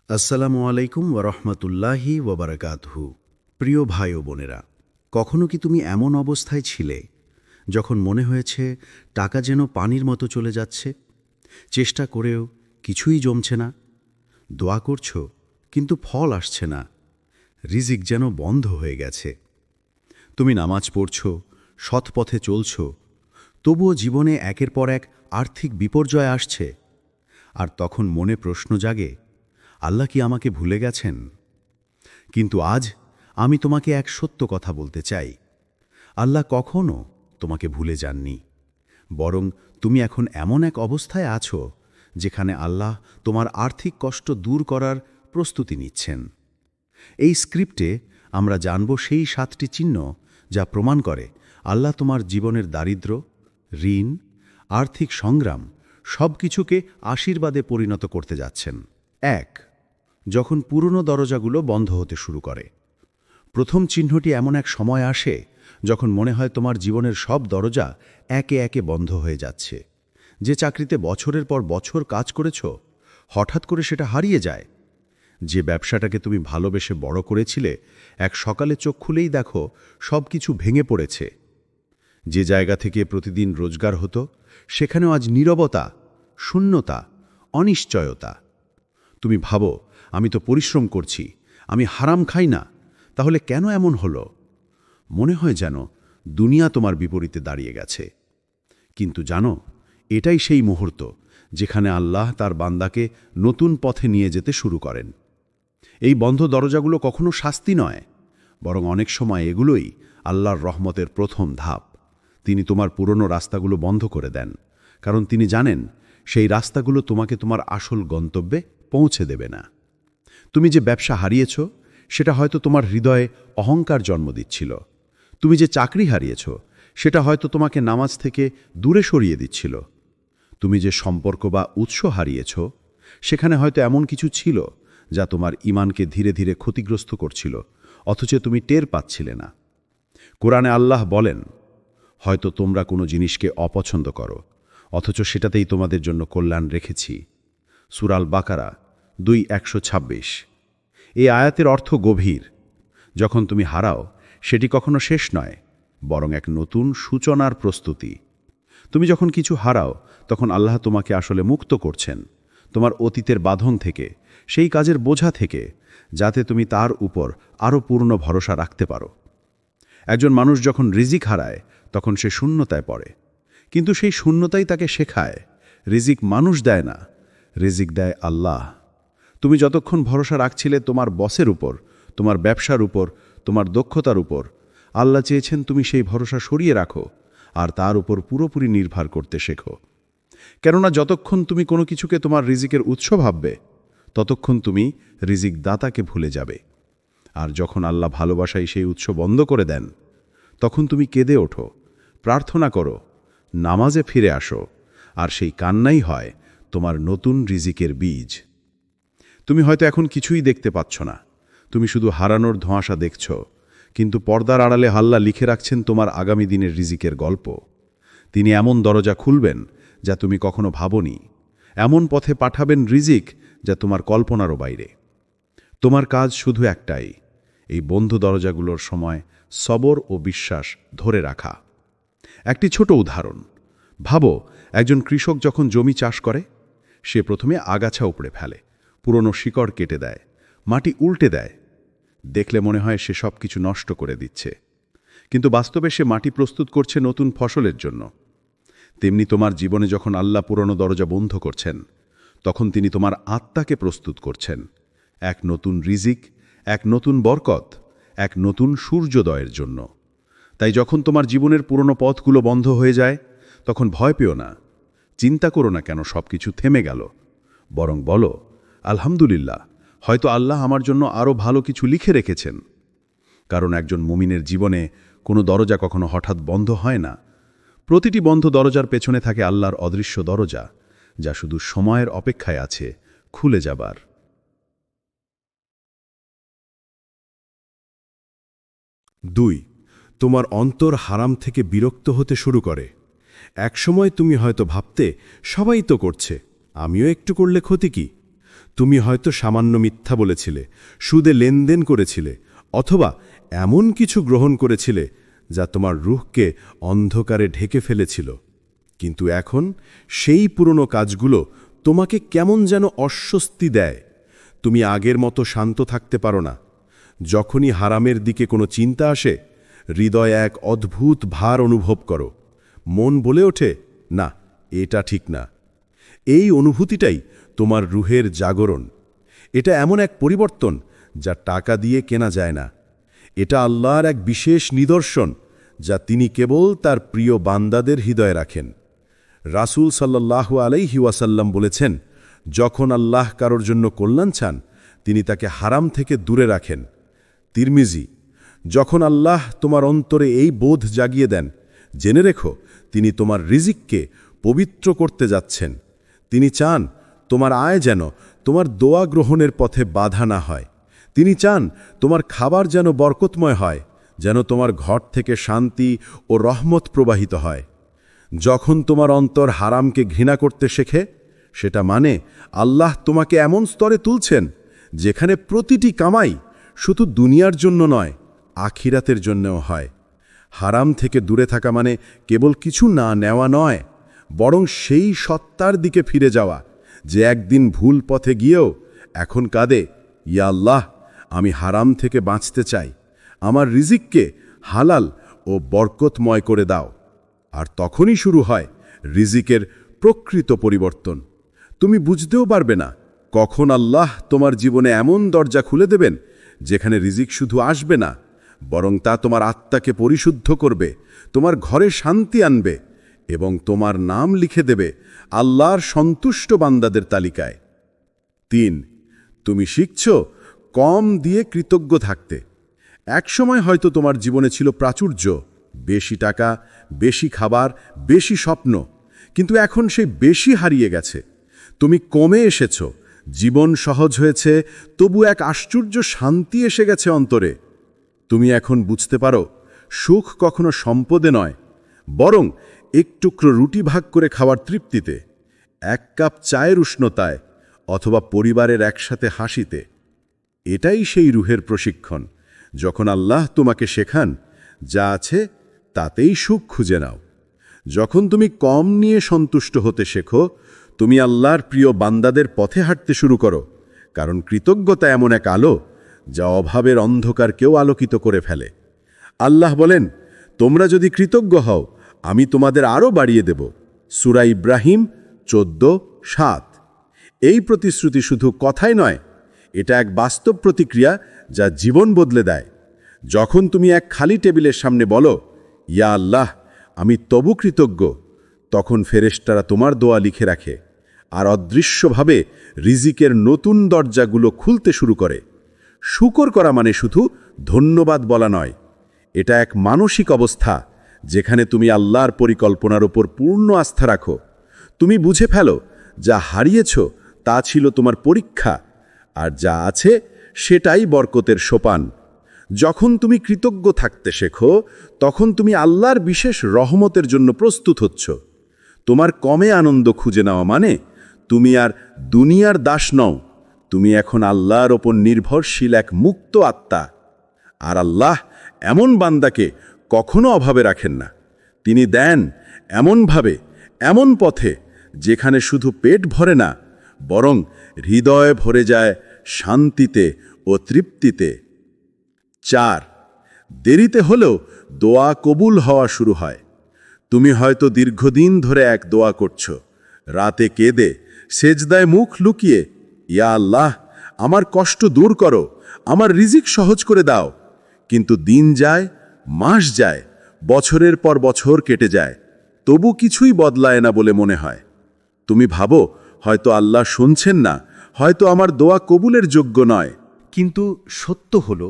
আসসালামু আলাইকুম ওরহমতুল্লাহি ওবরাকাতহু। প্রিয় ভাই ও বোনেরা, কখনো কি তুমি এমন অবস্থায় ছিলে যখন মনে হয়েছে টাকা যেন পানির মতো চলে যাচ্ছে, চেষ্টা করেও কিছুই জমছে না, দোয়া করছো কিন্তু ফল আসছে না, রিজিক যেন বন্ধ হয়ে গেছে। তুমি নামাজ পড়ছো, সৎ পথে চলছো, তবুও জীবনে একের পর এক আর্থিক বিপর্যয় আসছে, আর তখন মনে প্রশ্ন জাগে, আল্লাহ কি আমাকে ভুলে গেছেন? কিন্তু আজ আমি তোমাকে এক সত্য কথা বলতে চাই। আল্লাহ কখনো তোমাকে ভুলে যাননি, বরং তুমি এখন এমন এক অবস্থায় আছো যেখানে আল্লাহ তোমার আর্থিক কষ্ট দূর করার প্রস্তুতি নিচ্ছেন। এই স্ক্রিপ্টে আমরা জানব সেই 7টি চিহ্ন যা প্রমাণ করে আল্লাহ তোমার জীবনের দারিদ্র্য, ঋণ, আর্থিক সংগ্রাম সব কিছুকে আশীর্বাদে পরিণত করতে যাচ্ছেন। 1. যখন পুরনো দরজাগুলো বন্ধ হতে শুরু করে। প্রথম চিহ্নটি এমন এক সময় আসে যখন মনে হয় তোমার জীবনের সব দরজা একে একে বন্ধ হয়ে যাচ্ছে। যে চাকরিতে বছরের পর বছর কাজ করেছ, হঠাৎ করে সেটা হারিয়ে যায়। যে ব্যবসাটাকে তুমি ভালোবেসে বড় করেছিলে, এক সকালে চোখ খুলেই দেখো সব কিছু ভেঙে পড়েছে। যে জায়গা থেকে প্রতিদিন রোজগার হতো, সেখানেও আজ নীরবতা, শূন্যতা, অনিশ্চয়তা। তুমি ভাবো, আমি তো পরিশ্রম করছি, আমি হারাম খাই না, তাহলে কেন এমন হলো? মনে হয় যেন দুনিয়া তোমার বিপরীতে দাঁড়িয়ে গেছে। কিন্তু জানো, এটাই সেই মুহূর্ত যেখানে আল্লাহ তার বান্দাকে নতুন পথে নিয়ে যেতে শুরু করেন। এই বন্ধ দরজাগুলো কখনো শাস্তি নয়, বরং অনেক সময় এগুলোই আল্লাহর রহমতের প্রথম ধাপ। তিনি তোমার পুরনো রাস্তাগুলো বন্ধ করে দেন, কারণ তিনি জানেন সেই রাস্তাগুলো তোমাকে তোমার আসল গন্তব্যে পৌঁছে দেবে না। তুমি যে ব্যবসা হারিয়েছ, সেটা হয়তো তোমার হৃদয়ে অহংকার জন্ম দিচ্ছিল। তুমি যে চাকরি হারিয়েছ, সেটা হয়তো তোমাকে নামাজ থেকে দূরে সরিয়ে দিচ্ছিল। তুমি যে সম্পর্ক বা উৎস হারিয়েছ, সেখানে হয়তো এমন কিছু ছিল যা তোমার ঈমানকে ধীরে ধীরে ক্ষতিগ্রস্ত করছিল, অথচ তুমি টের পাচ্ছিলে না। কোরআনে আল্লাহ বলেন, হয়তো তোমরা কোনো জিনিসকে অপছন্দ করো, অথচ সেটাতেই তোমাদের জন্য কল্যাণ রেখেছি। সূরা আল বাকারা 2:126। এই আয়াতের অর্থ গভীর। যখন তুমি হারাও, সেটি কখনো শেষ নয়, বরং এক নতুন সূচনার প্রস্তুতি। তুমি যখন কিছু হারাও, তখন আল্লাহ তোমাকে আসলে মুক্ত করছেন তোমার অতীতের বাঁধন থেকে, সেই কাজের বোঝা থেকে, যাতে তুমি তার উপর আরও পূর্ণ ভরসা রাখতে পারো। একজন মানুষ যখন রিজিক হারায়, তখন সে শূন্যতায় পড়ে, কিন্তু সেই শূন্যতাই তাকে শেখায় রিজিক মানুষ দেয় না, রিজিক দেয় আল্লাহ। তুমি যতক্ষণ ভরসা রাখছিলে তোমার বসের উপর, তোমার ব্যবসার উপর, তোমার দক্ষতার উপর, আল্লাহ চেয়েছেন তুমি সেই ভরসা সরিয়ে রাখো আর তার উপর পুরোপুরি নির্ভর করতে শেখো। কেননা যতক্ষণ তুমি কোনো কিছুকে তোমার রিজিকের উৎস ভাববে, ততক্ষণ তুমি রিজিক দাতাকে ভুলে যাবে। আর যখন আল্লাহ ভালোবাসায় সেই উৎস বন্ধ করে দেন, তখন তুমি কেঁদে ওঠো, প্রার্থনা করো, নামাজে ফিরে আসো, আর সেই কান্নাই হয় তোমার নতুন রিজিকের বীজ। তুমি হয়তো এখন কিছুই দেখতে পাচ্ছ না, তুমি শুধু হারানোর ধোঁয়াশা দেখছ, কিন্তু পর্দার আড়ালে আল্লাহ লিখে রাখছেন তোমার আগামী দিনের রিজিকের গল্প। তিনি এমন দরজা খুলবেন যা তুমি কখনো ভাবনি, এমন পথে পাঠাবেন রিজিক যা তোমার কল্পনারও বাইরে। তোমার কাজ শুধু একটাই, এই বন্ধ দরজাগুলোর সময় সবর ও বিশ্বাস ধরে রাখা। একটি ছোট উদাহরণ ভাবো, একজন কৃষক যখন জমি চাষ করে, সে প্রথমে আগাছা উপড়ে ফেলে, পুরনো শিকড় কেটে দেয়, মাটি উল্টে দেয়। দেখলে মনে হয় সে সব কিছু নষ্ট করে দিচ্ছে, কিন্তু বাস্তবে সে মাটি প্রস্তুত করছে নতুন ফসলের জন্য। তেমনি তোমার জীবনে যখন আল্লাহ পুরনো দরজা বন্ধ করছেন, তখন তিনি তোমার আত্মাকে প্রস্তুত করছেন এক নতুন রিজিক, এক নতুন বরকত, এক নতুন সূর্যোদয়ের জন্য। তাই যখন তোমার জীবনের পুরনো পথগুলো বন্ধ হয়ে যায়, তখন ভয় পেও না, চিন্তা করো না কেন সব কিছু থেমে গেল, বরং বলো, আলহামদুলিল্লাহ, হয়তো আল্লাহ আমার জন্য আরও ভালো কিছু লিখে রেখেছেন। কারণ একজন মুমিনের জীবনে কোনো দরজা কখনো হঠাৎ বন্ধ হয় না। প্রতিটি বন্ধ দরজার পেছনে থাকে আল্লাহর অদৃশ্য দরজা, যা শুধু সময়ের অপেক্ষায় আছে খুলে যাবার। 2. তোমার অন্তর হারাম থেকে বিরক্ত হতে শুরু করে। একসময় তুমি হয়তো ভাবতে, সবাই তো করছে, আমিও একটু করলে ক্ষতি কি? তুমি হয়তো সামান্য মিথ্যা বলেছিলে, সুদে লেনদেন করেছিলে, অথবা এমন কিছু গ্রহণ করেছিলে যা তোমার রূহকে অন্ধকারে ঢেকে ফেলেছিল। কিন্তু এখন সেই পুরনো কাজগুলো তোমাকে কেমন যেন অস্বস্তি দেয়। তুমি আগের মতো শান্ত থাকতে পারো না। যখনই হারামের দিকে কোনো চিন্তা আসে, হৃদয়ে এক অদ্ভুত ভার অনুভব করো। মন বলে ওঠে, না, এটা ঠিক না। এই অনুভূতিটাই তোমার রুহের জাগরণ। এটা এমন এক পরিবর্তন যা টাকা দিয়ে কেনা যায় না। এটা আল্লাহর এক বিশেষ নিদর্শন যা তিনি কেবল তার প্রিয় বান্দাদের হৃদয়ে রাখেন। রাসূল সাল্লাল্লাহু আলাইহি ওয়াসাল্লাম বলেছেন, যখন আল্লাহ কারোর জন্য কল্যাণ চান, তিনি তাকে হারাম থেকে দূরে রাখেন। তিরমিজি, যখন আল্লাহ তোমার অন্তরে এই বোধ জাগিয়ে দেন, জেনে রেখো তিনি তোমার রিজিককে পবিত্র করতে যাচ্ছেন। তিনি চান তোমার আয় যেন তোমার দোয়া গ্রহণের পথে বাধা না হয়। তিনি চান তোমার খাবার যেন বরকতময় হয়, যেন তোমার ঘর থেকে শান্তি ও রহমত প্রবাহিত হয়। যখন তোমার অন্তর হারামকে ঘৃণা করতে শেখে, সেটা মানে আল্লাহ তোমাকে এমন স্তরে তুলছেন যেখানে প্রতিটি কামাই শুধু দুনিয়ার জন্য নয়, আখিরাতের জন্যও হয়। হারাম থেকে দূরে থাকা মানে কেবল কিছু না নেওয়া নয়, বরং সেই সত্তার দিকে ফিরে যাওয়া যে একদিন ভুল পথে গিয়েও এখন কাঁদে, ইয়া আল্লাহ, আমি হারাম থেকে বাঁচতে চাই, আমার রিজিককে হালাল ও বরকতময় করে দাও। আর তখনই শুরু হয় রিজিকের প্রকৃত পরিবর্তন। তুমি বুঝতেও পারবে না কখন আল্লাহ তোমার জীবনে এমন দরজা খুলে দেবেন যেখানে রিজিক শুধু আসবে না, বরং তা তোমার আত্মাকে পরিশুদ্ধ করবে, তোমার ঘরে শান্তি আনবে এবং তোমার নাম লিখে দেবে আল্লাহর সন্তুষ্ট বান্দাদের তালিকায়। ৩. তুমি শিখছ কম দিয়ে কৃতজ্ঞ থাকতে। একসময় হয়তো তোমার জীবনে ছিল প্রাচুর্য, বেশি টাকা, বেশি খাবার, বেশি স্বপ্ন, কিন্তু এখন সেই বেশি হারিয়ে গেছে। তুমি কমে এসেছ, জীবন সহজ হয়েছে, তবু এক আশ্চর্য শান্তি এসে গেছে অন্তরে। তুমি এখন বুঝতে পারো সুখ কখনো সম্পদে নয়, বরং এক টুকরো রুটি ভাগ করে খাওয়ার তৃপ্তিতে, এক কাপ চায়ের উষ্ণতায়, অথবা পরিবারের একসাথে হাসিতে। এটাই সেই রুহের প্রশিক্ষণ, যখন আল্লাহ তোমাকে শেখান যা আছে তাতেই সুখ খুঁজে নাও। যখন তুমি কম নিয়ে সন্তুষ্ট হতে শেখো, তুমি আল্লাহর প্রিয় বান্দাদের পথে হাঁটতে শুরু করো, কারণ কৃতজ্ঞতা এমন এক আলো যা অভাবের অন্ধকারকেও আলোকিত করে ফেলে। আল্লাহ বলেন, তোমরা যদি কৃতজ্ঞ হও, আমি তোমাদের আরও বাড়িয়ে দেব। সূরা ইব্রাহিম 14:7। এই প্রতিশ্রুতি শুধু কথাই নয়, এটা এক বাস্তব প্রতিক্রিয়া যা জীবন বদলে দেয়। যখন তুমি এক খালি টেবিলের সামনে বলো, ইয়া আল্লাহ, আমি তবু কৃতজ্ঞ, তখন ফেরেশতারা তোমার দোয়া লিখে রাখে, আর অদৃশ্যভাবে রিজিকের নতুন দরজাগুলো খুলতে শুরু করে। শুকর করা মানে শুধু ধন্যবাদ বলা নয়, এটা এক মানসিক অবস্থা যেখানে তুমি আল্লাহর পরিকল্পনার উপর পূর্ণ আস্থা রাখো। তুমি বুঝে ফেলো যা হারিয়েছ তা ছিল তোমার পরীক্ষা, আর যা আছে সেটাই বরকতের সোপান। যখন তুমি কৃতজ্ঞ থাকতে শেখো, তখন তুমি আল্লাহর বিশেষ রহমতের জন্য প্রস্তুত হচ্ছ। তোমার কমে আনন্দ খুঁজে নেওয়া মানে তুমি আর দুনিয়ার দাস নও, তুমি এখন আল্লাহর ওপর নির্ভরশীল এক মুক্ত আত্মা। আর আল্লাহ এমন বান্দাকে কখনো অভাবে রাখেন না। তিনি দেন এমনভাবে, এমন পথে যেখানে শুধু পেট ভরে না, বরং হৃদয় ভরে যায় শান্তিতে ও তৃপ্তিতে। ৪. দেরিতে হলেও দোয়া কবুল হওয়া শুরু হয়। তুমি হয়তো দীর্ঘদিন ধরে এক দোয়া করছো, রাতে কেঁদে, সেজদায় মুখ লুকিয়ে, ইয়া আল্লাহ, আমার কষ্ট দূর করো, আমার রিজিক সহজ করে দাও। কিন্তু দিন যায়, মাস যায়, বছরের পর বছর কেটে যায়, তবু কিছুই বদলায় না বলে মনে হয়। তুমি ভাবো হয়তো আল্লাহ শুনছেন না, হয়তো আমার দোয়া কবুলের যোগ্য নয়। কিন্তু সত্য হল,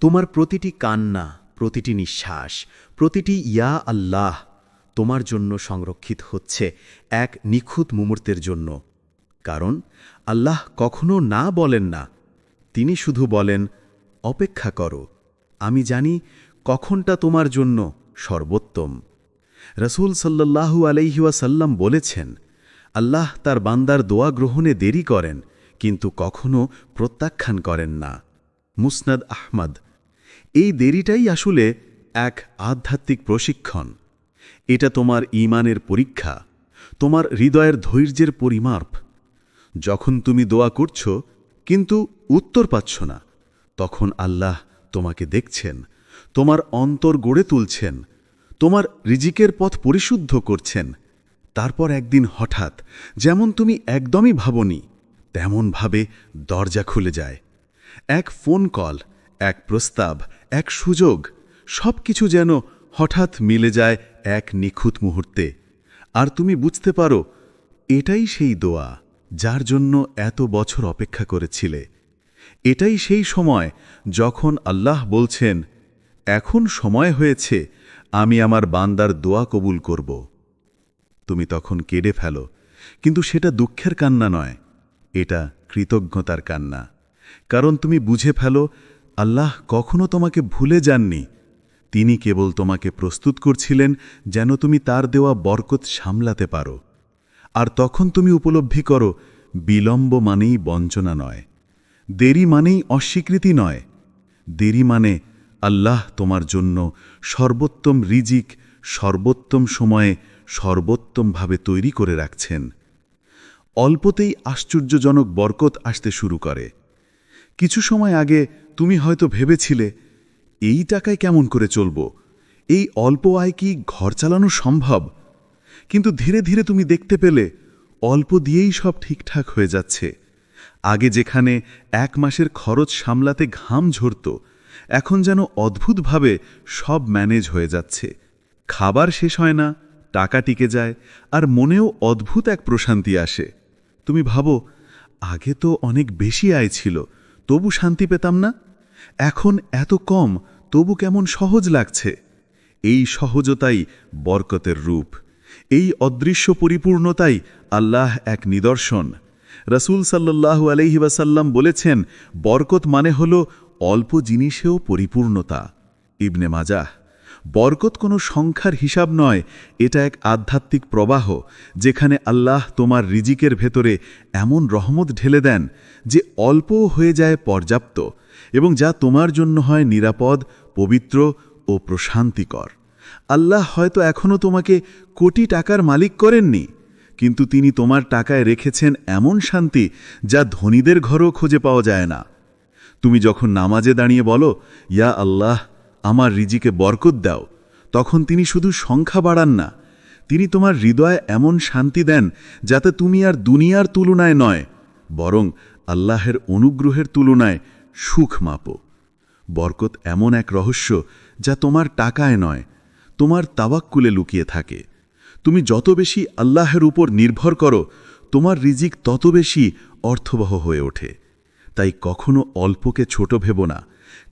তোমার প্রতিটি কান্না, প্রতিটি নিঃশ্বাস, প্রতিটি ইয়া আল্লাহ তোমার জন্য সংরক্ষিত হচ্ছে এক নিখুঁত মুহূর্তের জন্য। কারণ আল্লাহ কখনো না বলেন না, তিনি শুধু বলেন, অপেক্ষা করো, আমি জানি কখনটা তোমার জন্য সর্বোত্তম। রাসূল সাল্লাল্লাহু আলাইহি ওয়াসাল্লাম বলেছেন, আল্লাহ তার বান্দার দোয়া গ্রহণে দেরি করেন, কিন্তু কখনো প্রত্যাখ্যান করেন না। মুসনাদ আহমদ। এই দেরিটাই আসলে এক আধ্যাত্মিক প্রশিক্ষণ। এটা তোমার ঈমানের পরীক্ষা, তোমার হৃদয়ের ধৈর্যের পরিমাপ। যখন তুমি দোয়া করছ কিন্তু উত্তর পাচ্ছ না, তখন আল্লাহ তোমাকে দেখছেন, তোমার অন্তর গড়ে তুলছেন, তোমার রিজিকের পথ পরিশুদ্ধ করছেন। তারপর একদিন হঠাৎ, যেমন তুমি একদমই ভাবনি, তেমনভাবে দরজা খুলে যায়। এক ফোন কল, এক প্রস্তাব, এক সুযোগ, সব কিছু যেন হঠাৎ মিলে যায় এক নিখুঁত মুহূর্তে। আর তুমি বুঝতে পারো, এটাই সেই দোয়া যার জন্য এত বছর অপেক্ষা করেছিলে। এটাই সেই সময় যখন আল্লাহ বলছেন, এখন সময় হয়েছে, আমি আমার বান্দার দোয়া কবুল করব। তুমি তখন কেঁদে ফেলো, কিন্তু সেটা দুঃখের কান্না নয়, এটা কৃতজ্ঞতার কান্না। কারণ তুমি বুঝে ফেলো, আল্লাহ কখনো তোমাকে ভুলে যাননি। তিনি কেবল তোমাকে প্রস্তুত করছিলেন যেন তুমি তার দেওয়া বরকত সামলাতে পারো। আর তখন তুমি উপলব্ধি করো, বিলম্ব মানেই বঞ্চনা নয়, দেরি মানেই অস্বীকৃতি নয়। দেরি মানে আল্লাহ তোমার জন্য সর্বোত্তম রিজিক সর্বোত্তম সময়ে সর্বোত্তমভাবে তৈরি করে রাখছেন। অল্পতেই আশ্চর্যজনক বরকত আসতে শুরু করে। কিছু সময় আগে তুমি হয়তো ভেবেছিলে, এই টাকায় কেমন করে চলব, এই অল্প আয় কি ঘর চালানো সম্ভব? কিন্তু ধীরে ধীরে তুমি দেখতে পেলে, অল্প দিয়েই সব ঠিকঠাক হয়ে যাচ্ছে। আগে যেখানে এক মাসের খরচ সামলাতে ঘাম ঝরত, এখন যেন অদ্ভুতভাবে সব ম্যানেজ হয়ে যাচ্ছে। খাবার শেষ হয় না, টাকা টিকে যায়, আর মনেও অদ্ভুত এক প্রশান্তি আসে। তুমি ভাবো, আগে তো অনেক বেশি আয় ছিল, তবু শান্তি পেতাম না। এখন এত কম, তবু কেমন সহজ লাগছে। এই সহজতাই বরকতের রূপ। এই অদৃশ্য পরিপূর্ণতাই আল্লাহ এক নিদর্শন। রাসূল সাল্লাল্লাহু আলাইহি ওয়াসাল্লাম বলেছেন, বরকত মানে হল অল্প জিনিসেও পরিপূর্ণতা। ইবনে মাজাহ। বরকত কোনো সংখ্যার হিসাব নয়, এটা এক আধ্যাত্মিক প্রবাহ, যেখানে আল্লাহ তোমার রিজিকের ভেতরে এমন রহমত ঢেলে দেন যে অল্পও হয়ে যায় পর্যাপ্ত, এবং যা তোমার জন্য হয় নিরাপদ, পবিত্র ও প্রশান্তিকর। আল্লাহ হয়তো এখনও তোমাকে কোটি টাকার মালিক করেননি, কিন্তু তিনি তোমার টাকায় রেখেছেন এমন শান্তি যা ধনীদের ঘরেও খুঁজে পাওয়া যায় না। তুমি যখন নামাজে দাঁড়িয়ে বলো, ইয়া আল্লাহ, আমার রিজিকে বরকত দাও, তখন তিনি শুধু সংখ্যা বাড়ান না, তিনি তোমার হৃদয়ে এমন শান্তি দেন যাতে তুমি আর দুনিয়ার তুলনায় নয়, বরং আল্লাহের অনুগ্রহের তুলনায় সুখ মাপো। বরকত এমন এক রহস্য যা তোমার টাকায় নয়, তোমার তাওয়াক্কুলে লুকিয়ে থাকে। তুমি যত বেশি আল্লাহের উপর নির্ভর করো, তোমার রিজিক তত বেশি অর্থবহ হয়ে ওঠে। তাই কখনো অল্পকে ছোট ভেবো না,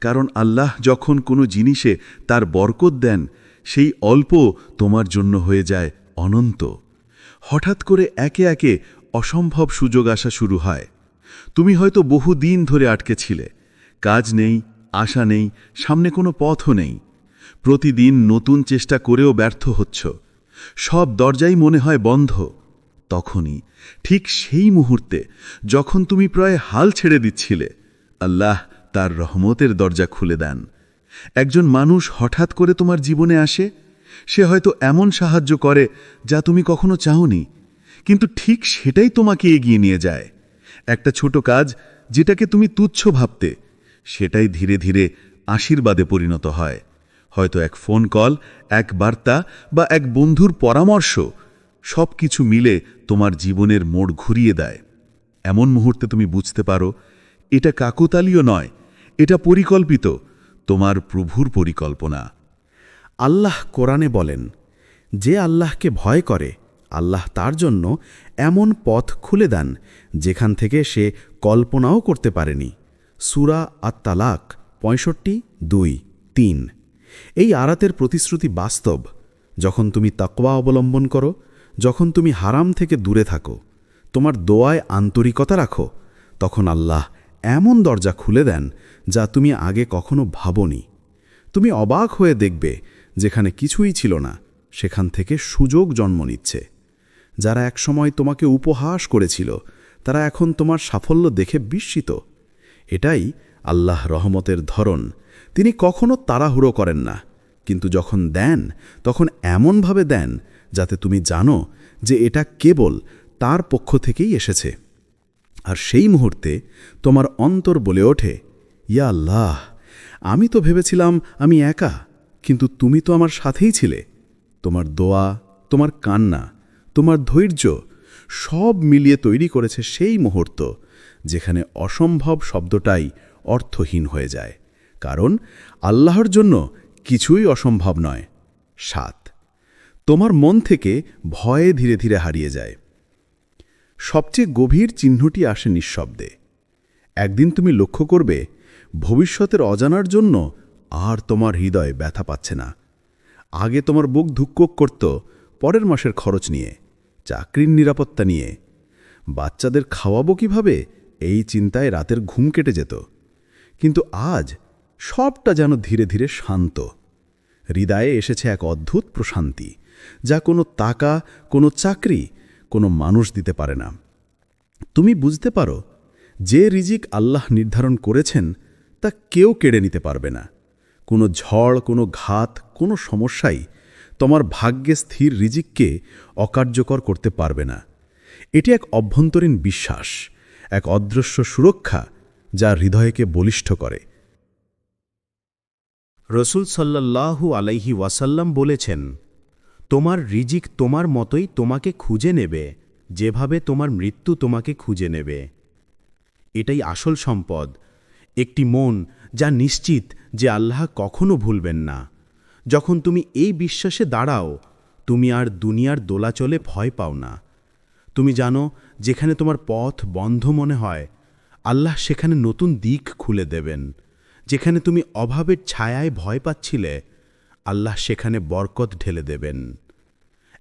কারণ আল্লাহ যখন কোনো জিনিসে তার বরকত দেন, সেই অল্প তোমার জন্য হয়ে যায় অনন্ত। হঠাৎ করে একে একে অসম্ভব সুযোগ আসা শুরু হয়। তুমি হয়তো বহুদিন ধরে আটকে ছিলে, কাজ নেই, আশা নেই, সামনে কোনো পথও নেই। প্রতিদিন নতুন চেষ্টা করেও ব্যর্থ হচ্ছ, সব দরজাই মনে হয় বন্ধ। তখনই, ঠিক সেই মুহূর্তে যখন তুমি প্রায় হাল ছেড়ে দিচ্ছিলে, আল্লাহ তার রহমতের দরজা খুলে দেন। একজন মানুষ হঠাৎ করে তোমার জীবনে আসে, সে হয়তো এমন সাহায্য করে যা তুমি কখনো চাওনি, কিন্তু ঠিক সেটাই তোমাকে এগিয়ে নিয়ে যায়। একটা ছোট কাজ যেটাকে তুমি তুচ্ছ ভাবতে, সেটাই ধীরে ধীরে আশীর্বাদে পরিণত হয়। হয়তো এক ফোন কল, এক বার্তা বা এক বন্ধুর পরামর্শ, সব কিছু মিলে তোমার জীবনের মোড় ঘুরিয়ে দেয়। এমন মুহূর্তে তুমি বুঝতে পারো, এটা কাকতালীয় নয়, এটা পরিকল্পিত, তোমার প্রভুর পরিকল্পনা। আল্লাহ কোরআনে বলেন, যে আল্লাহকে ভয় করে, আল্লাহ তার জন্য এমন পথ খুলে দেন যেখান থেকে সে কল্পনাও করতে পারেনি। সূরা আত-তালাক 65:2-3। এই আয়াতের প্রতিশ্রুতি বাস্তব। যখন তুমি তাকওয়া অবলম্বন করো, যখন তুমি হারাম থেকে দূরে থাকো, তোমার দোয়ায় আন্তরিকতা রাখো, তখন আল্লাহ এমন দরজা খুলে দেন যা তুমি আগে কখনো ভাবনি। তুমি অবাক হয়ে দেখবে, যেখানে কিছুই ছিল না সেখান থেকে সুযোগ জন্ম নিচ্ছে। যারা একসময় তোমাকে উপহাস করেছিল, তারা এখন তোমার সাফল্য দেখে বিস্মিত। এটাই আল্লাহ রহমতের ধরন। তিনি কখনো তাড়াহুড়ো করেন না, কিন্তু যখন দেন তখন এমনভাবে দেন যাতে তুমি জানো যে এটা কেবল তার পক্ষ থেকেই এসেছে। আর সেই মুহূর্তে তোমার অন্তর বলে ওঠে, ইয়া আল্লাহ, আমি তো ভেবেছিলাম আমি একা, কিন্তু তুমি তো আমার সাথেই ছিলে। তোমার দোয়া, তোমার কান্না, তোমার ধৈর্য সব মিলিয়ে তৈরি করেছে সেই মুহূর্ত যেখানে অসম্ভব শব্দটাই অর্থহীন হয়ে যায়, কারণ আল্লাহর জন্য কিছুই অসম্ভব নয়। 7, তোমার মন থেকে ভয়ে ধীরে ধীরে হারিয়ে যায়। সবচেয়ে গভীর চিহ্নটি আসে নিঃশব্দে। একদিন তুমি লক্ষ্য করবে ভবিষ্যতের অজানার জন্য আর তোমার হৃদয় ব্যথা পাচ্ছে না। আগে তোমার বুক ধুককুক করত পরের মাসের খরচ নিয়ে, চাকরির নিরাপত্তা নিয়ে, বাচ্চাদের খাওয়াবো কিভাবে এই চিন্তায় রাতের ঘুম কেটে যেত। কিন্তু আজ সবটা যেন ধীরে ধীরে শান্ত। হৃদয়ে এসেছে এক অদ্ভুত প্রশান্তি, যা কোনো টাকা, কোনো চাকরি, কোনো মানুষ দিতে পারে না। তুমি বুঝতে পারো যে রিজিক আল্লাহ নির্ধারণ করেছেন তা কেউ কেড়ে নিতে পারবে না। কোনো ঝড়, কোনো ঘাত, কোনো সমস্যাই তোমার ভাগ্যে স্থির রিজিককে অকার্যকর করতে পারবে না। এটি এক অভ্যন্তরীণ বিশ্বাস, এক অদৃশ্য সুরক্ষা যা হৃদয়কে বলিষ্ঠ করে। রসুল সাল্লাল্লাহু আলাইহি ওয়াসাল্লাম বলেছেন, তোমার রিজিক তোমার মতোই তোমাকে খুঁজে নেবে, যেভাবে তোমার মৃত্যু তোমাকে খুঁজে নেবে। এটাই আসল সম্পদ, একটি মন যা নিশ্চিত যে আল্লাহ কখনো ভুলবেন না। যখন তুমি এই বিশ্বাসে দাঁড়াও, তুমি আর দুনিয়ার দোলাচলে ভয় পাও না। তুমি জানো, যেখানে তোমার পথ বন্ধ মনে হয়, আল্লাহ সেখানে নতুন দিক খুলে দেবেন। যেখানে তুমি অভাবের ছায়ায় ভয় পাচ্ছিলে, আল্লাহ সেখানে বরকত ঢেলে দেবেন।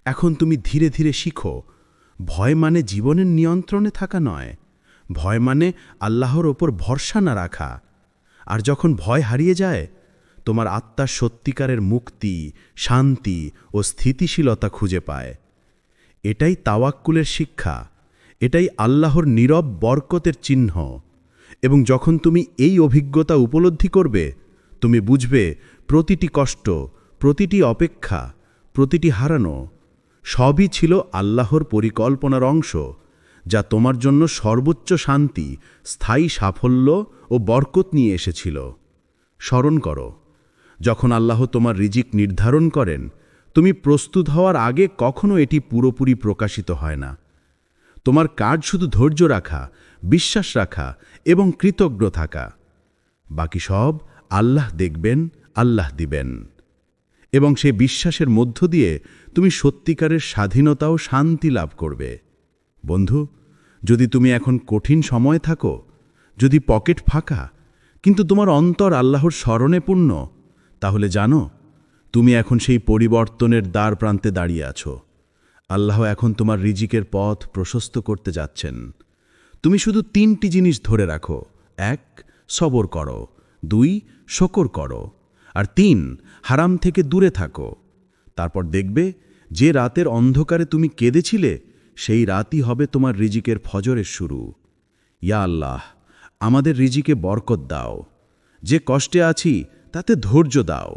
এখন তুমি ধীরে ধীরে শিখো, ভয় মানে জীবনের নিয়ন্ত্রণে থাকা নয়, ভয় মানে আল্লাহর ওপর ভরসা না রাখা। আর যখন ভয় হারিয়ে যায়, তোমার আত্মার সত্যিকারের মুক্তি, শান্তি ও স্থিতিশীলতা খুঁজে পায়। এটাই তাওয়াক্কুলের শিক্ষা, এটাই আল্লাহর নীরব বরকতের চিহ্ন। এবং যখন তুমি এই অভিজ্ঞতা উপলব্ধি করবে, তুমি বুঝবে প্রতিটি কষ্ট, প্রতিটি অপেক্ষা, প্রতিটি হারানো সবই ছিল আল্লাহর পরিকল্পনার অংশ, যা তোমার জন্য সর্বোচ্চ শান্তি, স্থায়ী সাফল্য ও বরকত নিয়ে এসেছিল। স্মরণ করো, যখন আল্লাহ তোমার রিজিক নির্ধারণ করেন, তুমি প্রস্তুত হওয়ার আগে কখনো এটি পুরোপুরি প্রকাশিত হয় না। তোমার কাজ শুধু ধৈর্য রাখা, বিশ্বাস রাখা এবং কৃতজ্ঞ থাকা। বাকি সব আল্লাহ দেখবেন, আল্লাহ দিবেন। এবং সেই বিশ্বাসের মধ্য দিয়ে তুমি সত্যিকারের স্বাধীনতা ও শান্তি লাভ করবে। বন্ধু, যদি তুমি এখন কঠিন সময় থাকো, যদি পকেট ফাঁকা, কিন্তু তোমার অন্তর আল্লাহর স্মরণে পূর্ণ, তাহলে জানো, তুমি এখন সেই পরিবর্তনের দ্বার প্রান্তে দাঁড়িয়ে আছো। আল্লাহ এখন তোমার রিজিকের পথ প্রশস্ত করতে যাচ্ছেন। তুমি শুধু 3টি জিনিস ধরে রাখো। 1, সবর করো। 2, শকর করো। আর 3, হারাম থেকে দূরে থাকো। তারপর দেখবে, যে রাতের অন্ধকারে তুমি কেঁদেছিলে, সেই রাতই হবে তোমার রিজিকের ফজরের শুরু। ইয়া আল্লাহ, আমাদের রিজিকে বরকত দাও। যে কষ্টে আছি তাতে ধৈর্য দাও।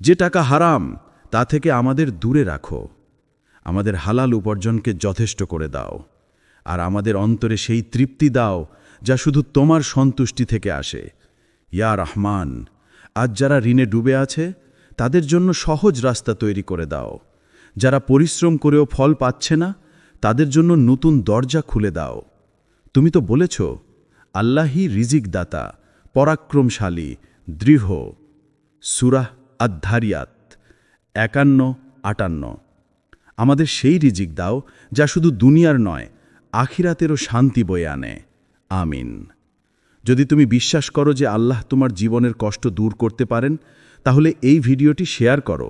যে টাকা হারাম তা থেকে আমাদের দূরে রাখো। আমাদের হালাল উপার্জনকে যথেষ্ট করে দাও। আর আমাদের অন্তরে সেই তৃপ্তি দাও যা শুধু তোমার সন্তুষ্টি থেকে আসে। ইয়া রহমান, আজ যারা ঋণে ডুবে আছে তাদের জন্য সহজ রাস্তা তৈরি করে দাও। যারা পরিশ্রম করেও ফল পাচ্ছে না, তাদের জন্য নতুন দরজা খুলে দাও। তুমি তো বলেছ, আল্লাহই রিজিক দাতা, পরাক্রমশালী, দৃঢ়। সূরাহ আদ-দারিয়াত 51-58। আমাদের সেই রিজিক দাও যা শুধু দুনিয়ার নয়, আখিরাতেরও শান্তি বয়ে আনে। আমিন। যদি তুমি বিশ্বাস করো যে আল্লাহ তোমার জীবনের কষ্ট দূর করতে পারেন, তাহলে এই ভিডিওটি শেয়ার করো,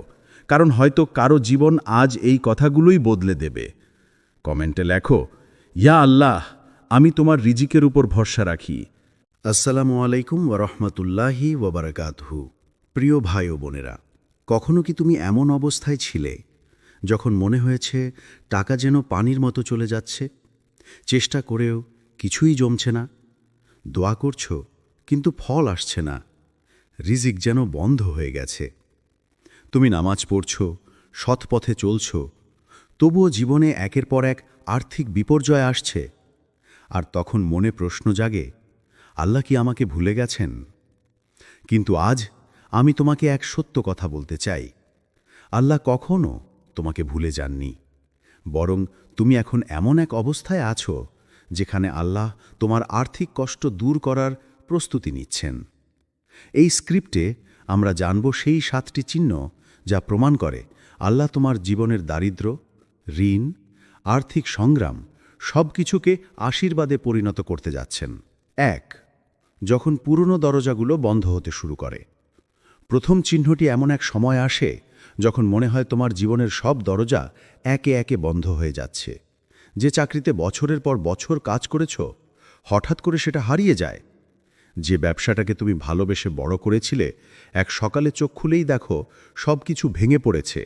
কারণ হয়তো কারো জীবন আজ এই কথাগুলোই বদলে দেবে। কমেন্টে লেখো, ইয়া আল্লাহ, আমি তোমার রিজিকের উপর ভরসা রাখি। আসসালামু আলাইকুম ওরহমতুল্লাহি ওবরাকাতুহু। প্রিয় ভাই ও বোনেরা, কখনো কি তুমি এমন অবস্থায় ছিলে যখন মনে হয়েছে টাকা যেন পানির মতো চলে যাচ্ছে? চেষ্টা করেও কিছুই জমছে না। দোয়া করছ, কিন্তু ফল আসছে না। রিজিক যেন বন্ধ হয়ে গেছে। তুমি নামাজ পড়ছ, সৎ পথে চলছ, তবুও জীবনে একের পর এক আর্থিক বিপর্যয় আসছে। আর তখন মনে প্রশ্ন জাগে, আল্লাহ কি আমাকে ভুলে গেছেন? কিন্তু আজ আমি তোমাকে এক সত্য কথা বলতে চাই। আল্লাহ কখনো তোমাকে ভুলে যাননি, বরং তুমি এখন এমন এক অবস্থায় আছো যেখানে আল্লাহ তোমার আর্থিক কষ্ট দূর করার প্রস্তুতি নিচ্ছেন। এই স্ক্রিপ্টে আমরা জানব সেই 7টি চিহ্ন যা প্রমাণ করে আল্লাহ তোমার জীবনের দারিদ্র্য, ঋণ, আর্থিক সংগ্রাম সব কিছুকে আশীর্বাদে পরিণত করতে যাচ্ছেন। 1. যখন পুরনো দরজাগুলো বন্ধ হতে শুরু করে। প্রথম চিহ্নটি এমন এক সময় আসে যখন মনে হয় তোমার জীবনের সব দরজা একে একে বন্ধ হয়ে যাচ্ছে। যে চাকরিতে বছরের পর বছর কাজ করেছ, হঠাৎ করে সেটা হারিয়ে যায়। যে ব্যবসাটাকে তুমি ভালোবেসে বড় করেছিলে, এক সকালে চোখ খুলেই দেখো সব কিছু ভেঙে পড়েছে।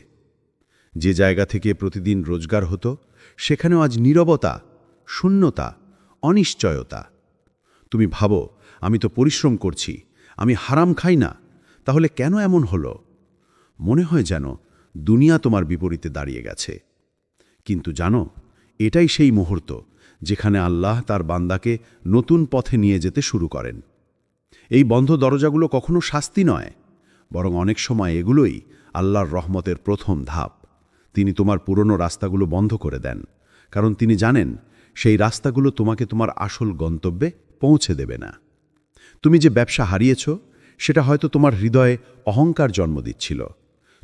যে জায়গা থেকে প্রতিদিন রোজগার হতো, সেখানেও আজ নীরবতা, শূন্যতা, অনিশ্চয়তা। তুমি ভাবো, আমি তো পরিশ্রম করছি, আমি হারাম খাই না, তাহলে কেন এমন হলো? মনে হয় যেন দুনিয়া তোমার বিপরীতে দাঁড়িয়ে গেছে। কিন্তু জানো, এটাই সেই মুহূর্ত যেখানে আল্লাহ তার বান্দাকে নতুন পথে নিয়ে যেতে শুরু করেন। এই বন্ধ দরজাগুলো কখনো শাস্তি নয়, বরং অনেক সময় এগুলোই আল্লাহর রহমতের প্রথম ধাপ। তিনি তোমার পুরনো রাস্তাগুলো বন্ধ করে দেন, কারণ তিনি জানেন সেই রাস্তাগুলো তোমাকে তোমার আসল গন্তব্যে পৌঁছে দেবে না। তুমি যে ব্যবসা হারিয়েছ, সেটা হয়তো তোমার হৃদয়ে অহংকার জন্ম দিচ্ছিল।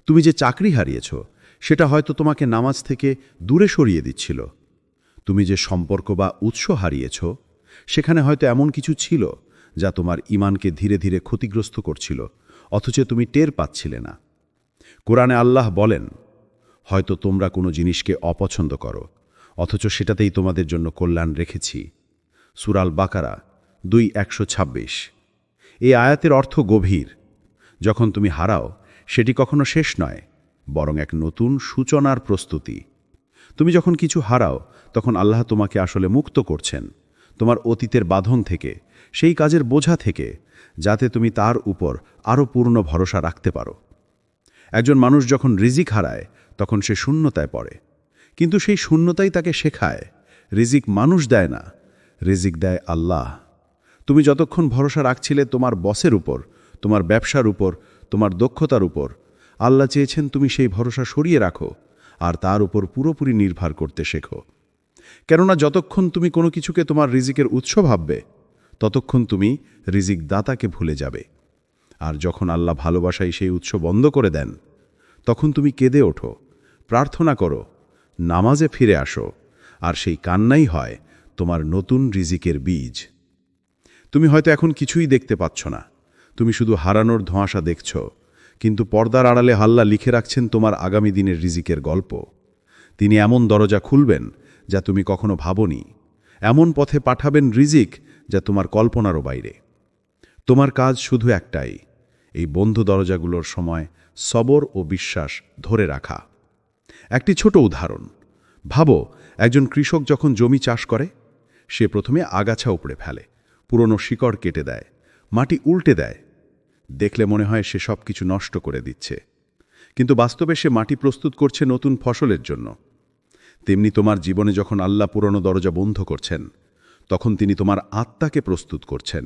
তুমি যে চাকরি হারিয়েছ, সেটা হয়তো তোমাকে নামাজ থেকে দূরে সরিয়ে দিচ্ছিল। তুমি যে সম্পর্ক বা উৎস হারিয়েছ, সেখানে হয়তো এমন কিছু ছিল যা তোমার ঈমানকে ধীরে ধীরে ক্ষতিগ্রস্ত করছিল, অথচ তুমি টের পাচ্ছিলে না। কোরআনে আল্লাহ বলেন, হয়তো তোমরা কোনো জিনিসকে অপছন্দ করো, অথচ সেটাতেই তোমাদের জন্য কল্যাণ রেখেছি। সূরা আল বাকারা 2:126। এই আয়াতের অর্থ গভীর। যখন তুমি হারাও, সেটি কখনো শেষ নয়, বরং এক নতুন সূচনার প্রস্তুতি। তুমি যখন কিছু হারাও, তখন আল্লাহ তোমাকে আসলে মুক্ত করছেন তোমার অতীতের বাঁধন থেকে, সেই কাজের বোঝা থেকে, যাতে তুমি তার উপর আরও পূর্ণ ভরসা রাখতে পারো। একজন মানুষ যখন রিজিক হারায়, তখন সে শূন্যতায় পড়ে, কিন্তু সেই শূন্যতাই তাকে শেখায় রিজিক মানুষ দেয় না, রিজিক দেয় আল্লাহ। তুমি যতক্ষণ ভরসা রাখছিলে তোমার বসের উপর, তোমার ব্যবসার উপর, তোমার দক্ষতার উপর, আল্লাহ চেয়েছেন তুমি সেই ভরসা সরিয়ে রাখো আর তার উপর পুরোপুরি নির্ভর করতে শেখো। কেননা যতক্ষণ তুমি কোনো কিছুকে তোমার রিজিকের উৎস ভাববে, ততক্ষণ তুমি রিজিক দাতাকে ভুলে যাবে। আর যখন আল্লাহ ভালোবাসায় সেই উৎস বন্ধ করে দেন, তখন তুমি কেঁদে ওঠো, প্রার্থনা করো, নামাজে ফিরে আসো, আর সেই কান্নাই হয় তোমার নতুন রিজিকের বীজ। তুমি হয়তো এখন কিছুই দেখতে পাচ্ছ না, তুমি শুধু হারানোর ধোঁয়াশা দেখছ, কিন্তু পর্দার আড়ালে আল্লাহ লিখে রাখছেন তোমার আগামী দিনের রিজিকের গল্প। তিনি এমন দরজা খুলবেন যা তুমি কখনো ভাবনি, এমন পথে পাঠাবেন রিজিক যা তোমার কল্পনারও বাইরে। তোমার কাজ শুধু একটাই, এই বন্ধ দরজাগুলোর সময় সবর ও বিশ্বাস ধরে রাখা। একটি ছোট উদাহরণ ভাবো, একজন কৃষক যখন জমি চাষ করে, সে প্রথমে আগাছা উপড়ে ফেলে, পুরনো শিকড় কেটে দেয়, মাটি উল্টে দেয়। দেখলে মনে হয় সে সব কিছু নষ্ট করে দিচ্ছে, কিন্তু বাস্তবে সে মাটি প্রস্তুত করছে নতুন ফসলের জন্য। তেমনি তোমার জীবনে যখন আল্লাহ পুরনো দরজা বন্ধ করছেন, তখন তিনি তোমার আত্মাকে প্রস্তুত করছেন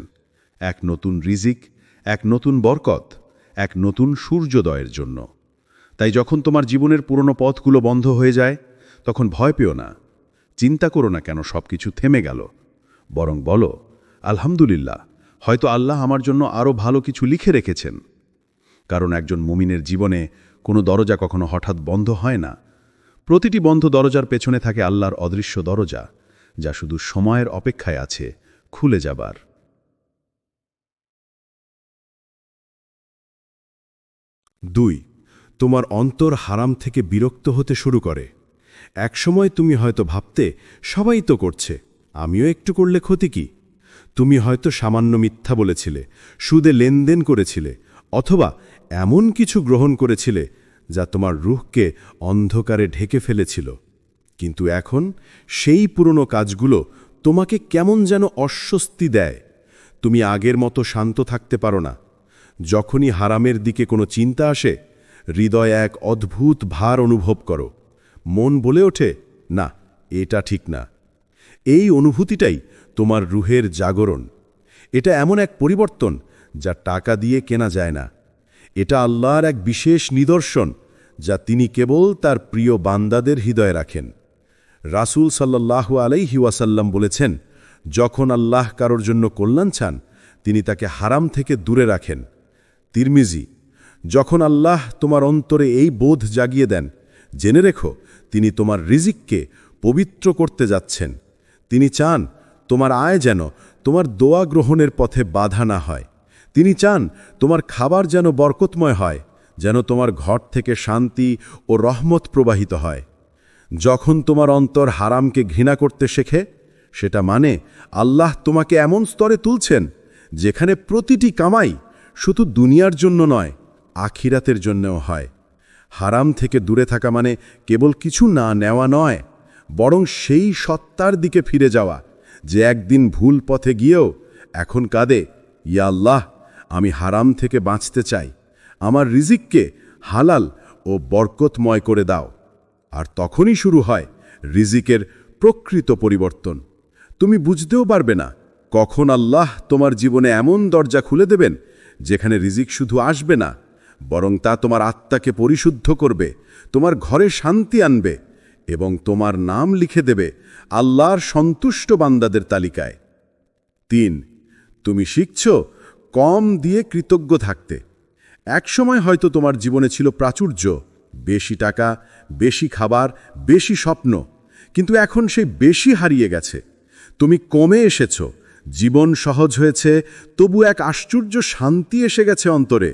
এক নতুন রিজিক, এক নতুন বরকত, এক নতুন সূর্যোদয়ের জন্য। তাই যখন তোমার জীবনের পুরনো পথগুলো বন্ধ হয়ে যায়, তখন ভয় পেও না, চিন্তা করো না কেন সব কিছু থেমে গেল, বরং বলো, আলহামদুলিল্লাহ, হয়তো আল্লাহ আমার জন্য আরও ভালো কিছু লিখে রেখেছেন। কারণ একজন মুমিনের জীবনে কোনো দরজা কখনো হঠাৎ বন্ধ হয় না। প্রতিটি বন্ধ দরজার পেছনে থাকে আল্লাহর অদৃশ্য দরজা, যা শুধু সময়ের অপেক্ষায় আছে খুলে যাবার। 2. তোমার অন্তর হারাম থেকে বিরক্ত হতে শুরু করে। একসময় তুমি হয়তো ভাবতে, সবাই তো করছে, আমিও একটু করলে ক্ষতি কি? তুমি হয়তো সামান্য মিথ্যা বলেছিলে, সুদে লেনদেন করেছিলে, অথবা এমন কিছু গ্রহণ করেছিলে যা তোমার রুহকে অন্ধকারে ঢেকে ফেলেছিল। কিন্তু এখন সেই পুরনো কাজগুলো তোমাকে কেমন যেন অস্বস্তি দেয়। তুমি আগের মতো শান্ত থাকতে পারো না। যখনই হারামের দিকে কোনো চিন্তা আসে, হৃদয়ে এক অদ্ভুত ভার অনুভব করো। মন বলে ওঠে, না, এটা ঠিক না। এই অনুভূতিটাই তোমার রুহের জাগরণ। এটা এমন এক পরিবর্তন যা টাকা দিয়ে কেনা যায় না। এটা আল্লাহর এক বিশেষ নিদর্শন যা তিনি কেবল তার প্রিয় বান্দাদের হৃদয়ে রাখেন। রাসূল সাল্লাল্লাহু আলাইহি ওয়াসাল্লাম বলেছেন, যখন আল্লাহ কারোর জন্য কল্যাণ চান, তিনি তাকে হারাম থেকে দূরে রাখেন। তিরমিজি, যখন আল্লাহ তোমার অন্তরে এই বোধ জাগিয়ে দেন, জেনে রেখো তিনি তোমার রিজিককে পবিত্র করতে যাচ্ছেন। তিনি চান তোমার আয় যেন তোমার দোয়া গ্রহণের পথে বাধা না হয়। তিনি চান তোমার খাবার যেন বরকতময় হয়, যেন তোমার ঘর থেকে শান্তি ও রহমত প্রবাহিত হয়। যখন তোমার অন্তর হারামকে ঘৃণা করতে শেখে, সেটা মানে আল্লাহ তোমাকে এমন স্তরে তুলছেন যেখানে প্রতিটি কামাই শুধু দুনিয়ার জন্য নয়, আখিরাতের জন্যও হয়। হারাম থেকে দূরে থাকা মানে কেবল কিছু না নেওয়া নয়, বরং সেই সত্তার দিকে ফিরে যাওয়া যে একদিন ভুল পথে গিয়েও এখন কাঁদে, ইয়া আল্লাহ, আমি হারাম থেকে বাঁচতে চাই, আমার রিজিককে হালাল ও বরকতময় করে দাও। আর তখনই শুরু হয় রিজিকের প্রকৃত পরিবর্তন। তুমি বুঝতেও পারবে না কখন আল্লাহ তোমার জীবনে এমন দরজা খুলে দেবেন যেখানে রিজিক শুধু আসবে না, বরং তা তোমার আত্মাকে পরিশুদ্ধ করবে, তোমার ঘরে শান্তি আনবে এবং তোমার নাম লিখে দেবে আল্লাহর সন্তুষ্ট বান্দাদের তালিকায়। ৩. তুমি শিখছ কম দিয়ে কৃতজ্ঞ থাকতে। একসময় হয়তো তোমার জীবনে ছিল প্রাচুর্য, বেশি টাকা, বেশি খাবার, বেশি স্বপ্ন, কিন্তু এখন সেই বেশি হারিয়ে গেছে। তুমি কমে এসেছ, জীবন সহজ হয়েছে, তবু এক আশ্চর্য শান্তি এসে গেছে অন্তরে।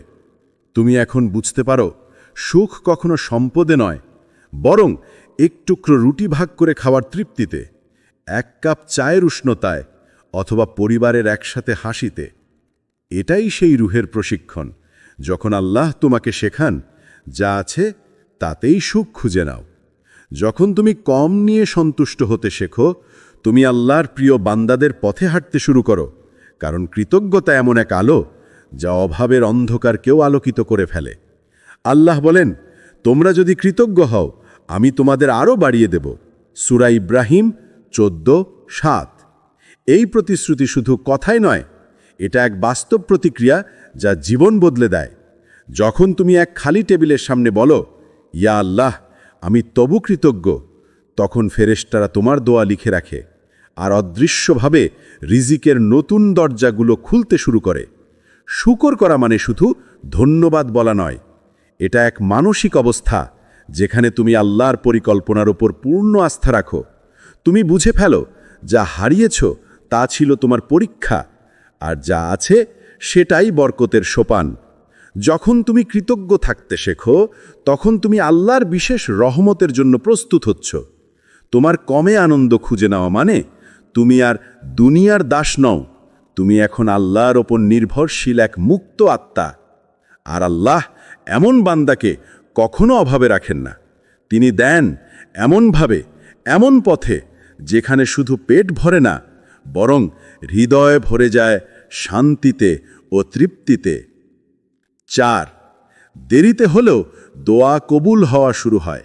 তুমি এখন বুঝতে পারো সুখ কখনো সম্পদে নয়, বরং এক টুকরো রুটি ভাগ করে খাওয়ার তৃপ্তিতে, এক কাপ চায়ের উষ্ণতায়, অথবা পরিবারের একসাথে হাসিতে। এটাই সেই রুহের প্রশিক্ষণ, যখন আল্লাহ তোমাকে শেখান যা আছে তাতেই সুখ খুঁজে নাও। যখন তুমি কম নিয়ে সন্তুষ্ট হতে শেখো, তুমি আল্লাহর প্রিয় বান্দাদের পথে হাঁটতে শুরু করো, কারণ কৃতজ্ঞতা এমন এক আলো যা অভাবের অন্ধকারকেও আলোকিত করে ফেলে। আল্লাহ বলেন, তোমরা যদি কৃতজ্ঞ হও, আমি তোমাদের আরও বাড়িয়ে দেব। সূরা ইব্রাহিম 14:7। এই প্রতিশ্রুতি শুধু কথাই নয়, এটা এক বাস্তব প্রতিক্রিয়া যা জীবন বদলে দেয়। যখন তুমি এক খালি টেবিলের সামনে বলো, ইয়া আল্লাহ, আমি তবু কৃতজ্ঞ, তখন ফেরেশতারা তোমার দোয়া লিখে রাখে আর অদৃশ্যভাবে রিজিকের নতুন দরজাগুলো খুলতে শুরু করে। শুকর করা মানে শুধু ধন্যবাদ বলা নয়, এটা এক মানসিক অবস্থা যেখানে তুমি আল্লাহর পরিকল্পনার ওপর পূর্ণ আস্থা রাখো। তুমি বুঝে ফেলো যা হারিয়েছ তা ছিল তোমার পরীক্ষা, আর যা আছে সেটাই বরকতের সোপান। যখন তুমি কৃতজ্ঞ থাকতে শেখো, তখন তুমি আল্লাহর বিশেষ রহমতের জন্য প্রস্তুত হচ্ছ। তোমার কমে আনন্দ খুঁজে নেওয়া মানে তুমি আর দুনিয়ার দাস নও, তুমি এখন আল্লাহর ওপর নির্ভরশীল এক মুক্ত আত্মা। আর আল্লাহ এমন বান্দাকে কখনো অভাবে রাখেন না। তিনি দেন এমনভাবে, এমন পথে যেখানে শুধু পেট ভরে না, বরং হৃদয় ভরে যায় শান্তিতে ও তৃপ্তিতে। ৪. দেরিতে হলেও দোয়া কবুল হওয়া শুরু হয়।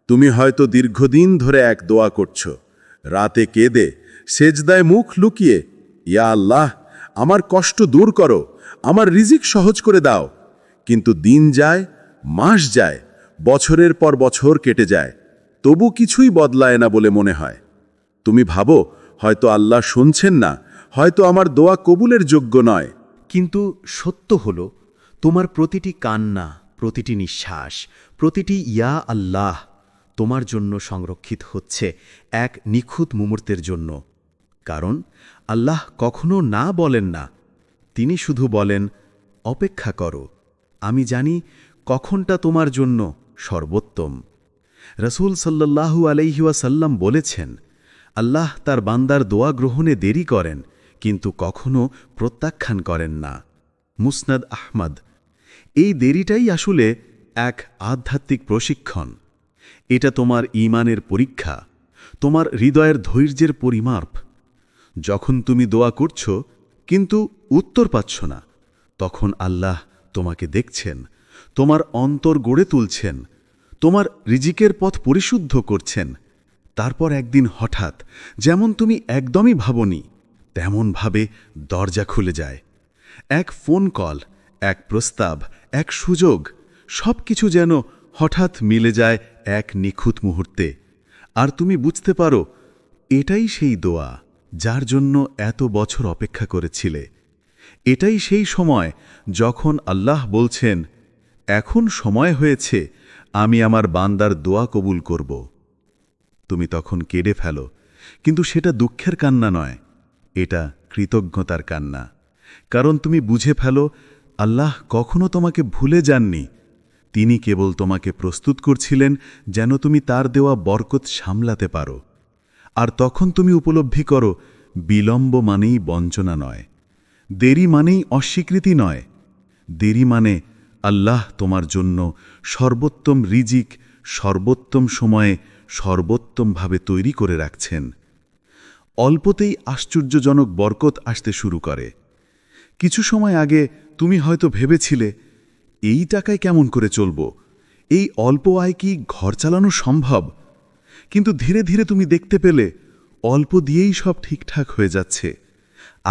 তুমি হয়তো দীর্ঘদিন ধরে এক দোয়া করছো, রাতে কেঁদে, সেজদায় মুখ লুকিয়ে, ইয়া আল্লাহ, আমার কষ্ট দূর করো, আমার রিজিক সহজ করে দাও। কিন্তু দিন যায়, মাস যায়, বছরের পর বছর কেটে যায়, তবু কিছুই বদলায় না বলে মনে হয়। তুমি ভাবো হয়তো আল্লাহ শুনছেন না, হয়তো আমার দোয়া কবুলের যোগ্য নয়। কিন্তু সত্য হল, তোমার প্রতিটি কান্না, প্রতিটি নিঃশ্বাস, প্রতিটি ইয়া আল্লাহ তোমার জন্য সংরক্ষিত হচ্ছে এক নিখুঁত মুহূর্তের জন্য। কারণ আল্লাহ কখনো না বলেন না, তিনি শুধু বলেন, অপেক্ষা করো, আমি জানি কখনটা তোমার জন্য সর্বোত্তম। রাসূল সাল্লাল্লাহু আলাইহি ওয়াসাল্লাম বলেছেন, আল্লাহ তার বান্দার দোয়া গ্রহণে দেরি করেন, কিন্তু কখনো প্রত্যাখ্যান করেন না। মুসনাদ আহমদ। এই দেরিটাই আসলে এক আধ্যাত্মিক প্রশিক্ষণ। এটা তোমার ঈমানের পরীক্ষা, তোমার হৃদয়ের ধৈর্যের পরিমাপ যখন তুমি দোয়া করছ কিন্তু উত্তর পাচ্ছ না, তখন আল্লাহ তোমাকে দেখছেন, তোমার অন্তর গড়ে তুলছেন, তোমার রিজিকের পথ পরিশুদ্ধ করছেন। তারপর একদিন হঠাৎ, যেমন তুমি একদমই ভাবনি, তেমনভাবে দরজা খুলে যায়। এক ফোন কল, এক প্রস্তাব, এক সুযোগ, সব কিছু যেন হঠাৎ মিলে যায় এক নিখুঁত মুহূর্তে। আর তুমি বুঝতে পারো, এটাই সেই দোয়া যার জন্য এত বছর অপেক্ষা করেছিলে। এটাই সেই সময় যখন আল্লাহ বলছেন, এখন সময় হয়েছে, আমি আমার বান্দার দোয়া কবুল করব। তুমি তখন কেঁদে ফেলো, কিন্তু সেটা দুঃখের কান্না নয়, এটা কৃতজ্ঞতার কান্না। কারণ তুমি বুঝে ফেলো, আল্লাহ কখনো তোমাকে ভুলে যাননি, তিনি কেবল তোমাকে প্রস্তুত করছিলেন যেন তুমি তার দেওয়া বরকত সামলাতে পারো। আর তখন তুমি উপলব্ধি করো, বিলম্ব মানেই বঞ্চনা নয়, দেরি মানেই অস্বীকৃতি নয়, দেরি মানে আল্লাহ তোমার জন্য সর্বোত্তম রিজিক সর্বোত্তম সময়ে সর্বোত্তমভাবে তৈরি করে রাখছেন। অল্পতেই আশ্চর্যজনক বরকত আসতে শুরু করে। কিছু সময় আগে তুমি হয়তো ভেবেছিলে, এই টাকায় কেমন করে চলব, এই অল্প আয় কি ঘর চালানো সম্ভব? কিন্তু ধীরে ধীরে তুমি দেখতে পেলে, অল্প দিয়েই সব ঠিকঠাক হয়ে যাচ্ছে।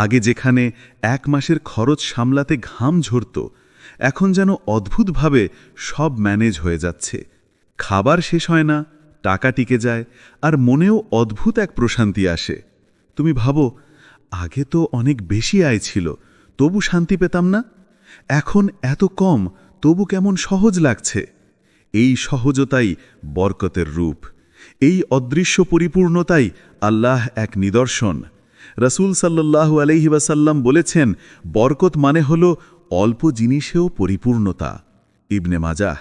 আগে যেখানে 1 মাসের খরচ সামলাতে ঘাম ঝরত, এখন যেন অদ্ভুতভাবে সব ম্যানেজ হয়ে যাচ্ছে। খাবার শেষ হয় না, টাকা টিকে যায়, আর মনেও অদ্ভুত এক প্রশান্তি আসে। তুমি ভাবো, আগে তো অনেক বেশি আয় ছিল, তবু শান্তি পেতাম না, এখন এত কম, তবু কেমন সহজ লাগছে। এই সহজতাই বরকতের রূপ, এই অদৃশ্য পরিপূর্ণতাই আল্লাহ এক নিদর্শন। রাসূল সাল্লাল্লাহু আলাইহি ওয়াসাল্লাম বলেছেন, বরকত মানে হল অল্প জিনিসেও পরিপূর্ণতা। ইবনে মাজাহ।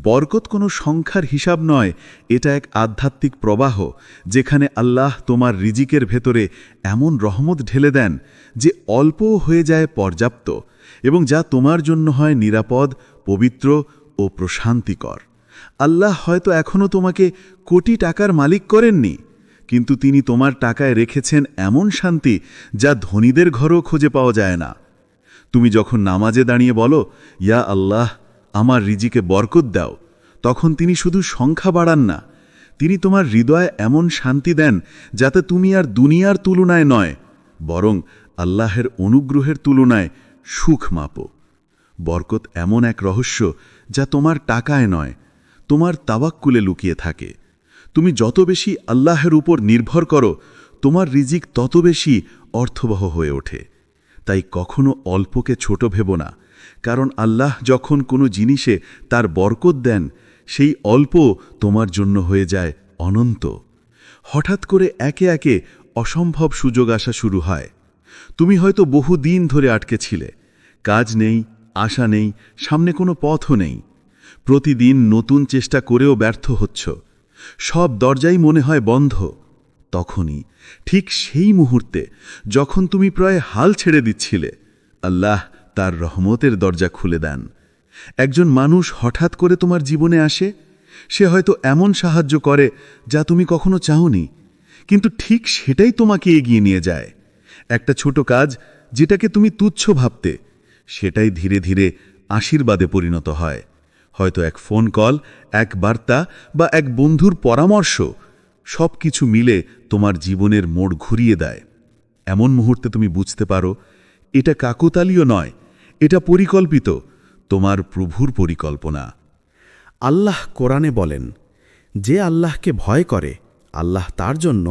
বরকত কোনো সংখ্যার হিসাব নয়, এটা এক আধ্যাত্মিক প্রবাহ, যেখানে আল্লাহ তোমার রিজিকের ভেতরে এমন রহমত ঢেলে দেন যে অল্পও হয়ে যায় পর্যাপ্ত, এবং যা তোমার জন্য হয় নিরাপদ, পবিত্র ও প্রশান্তিকর। আল্লাহ হয়তো এখনও তোমাকে কোটি টাকার মালিক করেননি, কিন্তু তিনি তোমার টাকায় রেখেছেন এমন শান্তি যা ধনীদের ঘরেও খুঁজে পাওয়া যায় না। তুমি যখন নামাজে দাঁড়িয়ে বলো, ইয়া আল্লাহ, আমার রিজিকে বরকত দাও, তখন তিনি শুধু সংখ্যা বাড়ান না, তিনি তোমার হৃদয়ে এমন শান্তি দেন যাতে তুমি আর দুনিয়ার তুলনায় নয়, বরং আল্লাহের অনুগ্রহের তুলনায় সুখ মাপো। বরকত এমন এক রহস্য যা তোমার টাকায় নয়, তোমার তাওয়াক্কুলে লুকিয়ে থাকে। তুমি যত বেশি আল্লাহের উপর নির্ভর করো, তোমার রিজিক তত বেশি অর্থবহ হয়ে ওঠে। তাই কখনো অল্পকে ছোট ভেবো না, কারণ আল্লাহ যখন কোনো জিনিসে তার বরকত দেন, সেই অল্প তোমার জন্য হয়ে যায় অনন্ত। হঠাৎ করে একে একে অসম্ভব সুযোগ আসা শুরু হয়। তুমি হয়তো বহুদিন ধরে আটকে ছিলে, কাজ নেই, আশা নেই, সামনে কোনো পথও নেই। প্রতিদিন নতুন চেষ্টা করেও ব্যর্থ হচ্ছ, সব দরজাই মনে হয় বন্ধ। তখনই, ঠিক সেই মুহূর্তে যখন তুমি প্রায় হাল ছেড়ে দিচ্ছিলে, আল্লাহ তার রহমতের দরজা খুলে দেন। একজন মানুষ হঠাৎ করে তোমার জীবনে আসে, সে হয়তো এমন সাহায্য করে যা তুমি কখনো চাওনি, কিন্তু ঠিক সেটাই তোমাকে এগিয়ে নিয়ে যায়। একটা ছোট কাজ যেটাকে তুমি তুচ্ছ ভাবতে, সেটাই ধীরে ধীরে আশীর্বাদে পরিণত হয়। হয়তো এক ফোন কল, এক বার্তা বা এক বন্ধুর পরামর্শ, সব কিছু মিলে তোমার জীবনের মোড় ঘুরিয়ে দেয়। এমন মুহূর্তে তুমি বুঝতে পারো, এটা কাকতালীয় নয়, এটা পরিকল্পিত, তোমার প্রভুর পরিকল্পনা। আল্লাহ কোরআনে বলেন, যে আল্লাহকে ভয় করে, আল্লাহ তার জন্য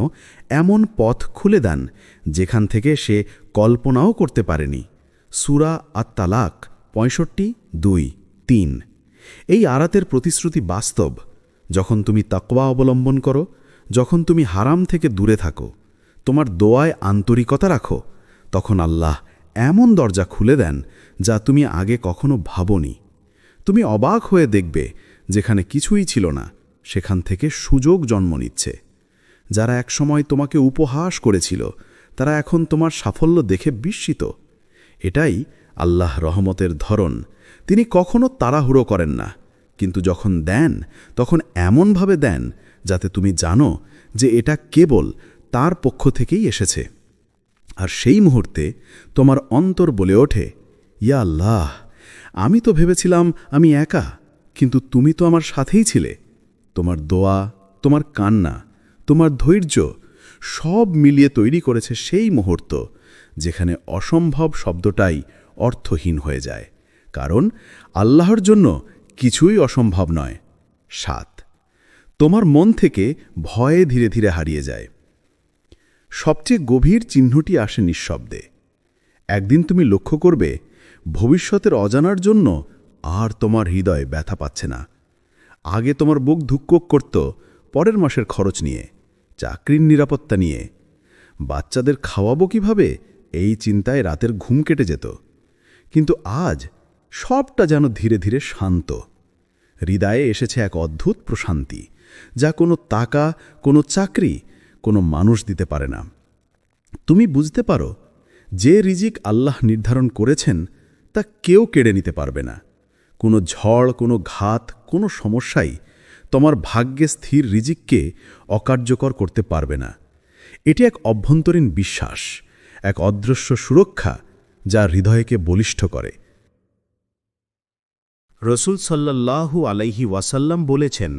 এমন পথ খুলে দেন যেখান থেকে সে কল্পনাও করতে পারেনি। সূরা আত-তালাক 65:2-3। এই আয়াতের প্রতিশ্রুতি বাস্তব। যখন তুমি তাকওয়া অবলম্বন করো, যখন তুমি হারাম থেকে দূরে থাকো, তোমার দোয়ায় আন্তরিকতা রাখো, তখন আল্লাহ এমন দরজা খুলে দেন যা তুমি আগে কখনো ভাবনি। তুমি অবাক হয়ে দেখবে, যেখানে কিছুই ছিল না সেখান থেকে সুযোগ জন্ম নিচ্ছে। যারা একসময় তোমাকে উপহাস করেছিল, তারা এখন তোমার সাফল্য দেখে বিস্মিত। এটাই আল্লাহ রহমতের ধরন। তিনি কখনো তাড়াহুড়ো করেন না, কিন্তু যখন দেন তখন এমনভাবে দেন যাতে তুমি জানো যে এটা কেবল তার পক্ষ থেকেই এসেছে। আর সেই মুহূর্তে তোমার অন্তর বলে ওঠে, ইয়া আল্লাহ, আমি তো ভেবেছিলাম আমি একা, কিন্তু তুমি তো আমার সাথেই ছিলে। তোমার দোয়া, তোমার কান্না, তোমার ধৈর্য সব মিলিয়ে তৈরি করেছে সেই মুহূর্ত যেখানে অসম্ভব শব্দটাই অর্থহীন হয়ে যায়, কারণ আল্লাহর জন্য কিছুই অসম্ভব নয়। 7, তোমার মন থেকে ভয়ে ধীরে ধীরে হারিয়ে যায়। সবচেয়ে গভীর চিহ্নটি আসে নিঃশব্দে। একদিন তুমি লক্ষ্য করবে ভবিষ্যতের অজানার জন্য আর তোমার হৃদয় ব্যথা পাচ্ছে না। আগে তোমার বুক ধুককুক করত পরের মাসের খরচ নিয়ে, চাকরির নিরাপত্তা নিয়ে, বাচ্চাদের খাওয়াবো কিভাবে এই চিন্তায় রাতের ঘুম কেটে যেত। কিন্তু আজ সবটা যেন ধীরে ধীরে শান্ত। হৃদয়ে এসেছে এক অদ্ভুত প্রশান্তি, যা কোনো টাকা, কোনো চাকরি, কোনো মানুষ দিতে পারে না। তুমি বুঝতে পারো যে রিজিক আল্লাহ নির্ধারণ করেছেন তা কেউ কেড়ে নিতে পারবে না। কোনো ঝড়, কোনো ঘাত, কোনো সমস্যাই তোমার ভাগ্যে স্থির রিজিককে অকার্যকর করতে পারবে না। এটি এক অভ্যন্তরীণ বিশ্বাস, এক অদৃশ্য সুরক্ষা যা হৃদয়কে বলিষ্ঠ করে। রসুল সাল্লাল্লাহু আলাইহি ওয়াসাল্লাম বলেছেন,